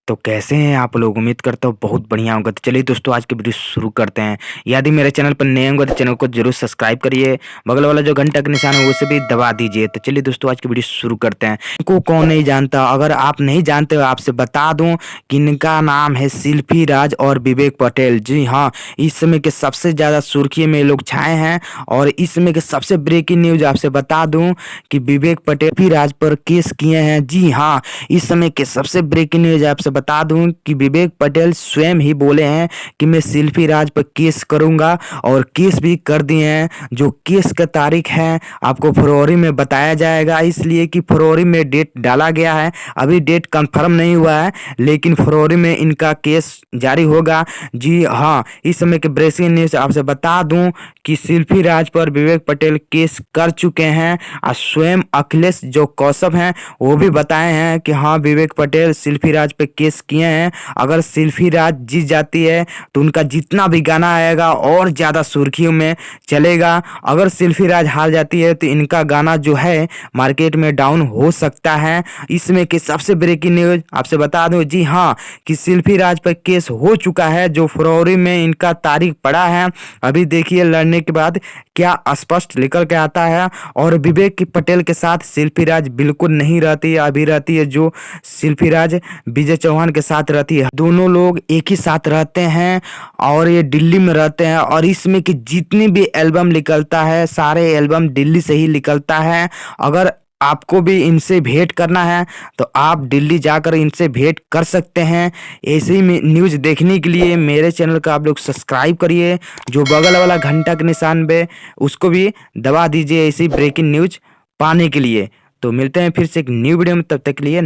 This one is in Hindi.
तो कैसे हैं आप लोग? उम्मीद करता हूँ बहुत बढ़िया होगा। तो चलिए दोस्तों, आज की वीडियो शुरू करते हैं। यदि मेरे चैनल पर नए होंगे तो चैनल को जरूर सब्सक्राइब करिए, बगल वाला जो घंटा का निशान है उसे भी दबा दीजिए। तो चलिए दोस्तों, आज की वीडियो शुरू करते हैं। इनको कौन नहीं जानता? अगर आप नहीं जानते हो आपसे बता दूं कि इनका नाम है शिल्पी राज और विवेक पटेल। जी हाँ, इस समय के सबसे ज्यादा सुर्खी में ये लोग छाए हैं। और इस समय के सबसे ब्रेकिंग न्यूज आपसे बता दूं कि विवेक पटेल शिल्पी राज पर केस किए हैं। जी हाँ, इस समय के सबसे ब्रेकिंग न्यूज आपसे बता दूं कि विवेक पटेल स्वयं ही बोले हैं कि मैं शिल्पी राज पर केस करूंगा, और केस भी कर दिए हैं। जो केस का तारीख है आपको फरवरी में बताया जाएगा, इसलिए कि फरवरी में डेट डाला गया है। अभी डेट कंफर्म नहीं हुआ है, लेकिन फरवरी में इनका केस जारी होगा। जी हाँ, इस समय के ब्रेकिंग न्यूज आपसे बता दूं कि शिल्पी राज पर विवेक पटेल केस कर चुके हैं। और स्वयं अखिलेश जो कौशप हैं वो भी बताए हैं कि हाँ, विवेक पटेल शिल्पी राज पे केस किए हैं। अगर शिल्पी राज जीत जाती है तो उनका जितना भी गाना आएगा और ज़्यादा सुर्खियों में चलेगा। अगर शिल्पी राज हार जाती है तो इनका गाना जो है मार्केट में डाउन हो सकता है। इसमें की सबसे ब्रेकिंग न्यूज आपसे बता दूं, जी हाँ, कि शिल्पी राज पर केस हो चुका है, जो फरवरी में इनका तारीख पड़ा है। अभी देखिए लड़ने के बाद क्या स्पष्ट निकल के आता है। और विवेक पटेल के साथ शिल्पी राज बिल्कुल नहीं रहती है, अभी रहती है जो शिल्पी राज विजय चौहान के साथ रहती है। दोनों लोग एक ही साथ रहते हैं और ये दिल्ली में रहते हैं। और इसमें कि जितनी भी एल्बम निकलता है सारे एल्बम दिल्ली से ही निकलता है। अगर आपको भी इनसे भेंट करना है तो आप दिल्ली जाकर इनसे भेंट कर सकते हैं। ऐसे ही न्यूज देखने के लिए मेरे चैनल का आप लोग सब्सक्राइब करिए, जो बगल वाला घंटा के निशान पे उसको भी दबा दीजिए ऐसी ब्रेकिंग न्यूज पाने के लिए। तो मिलते हैं फिर से एक न्यू वीडियो में, तब तक के लिए।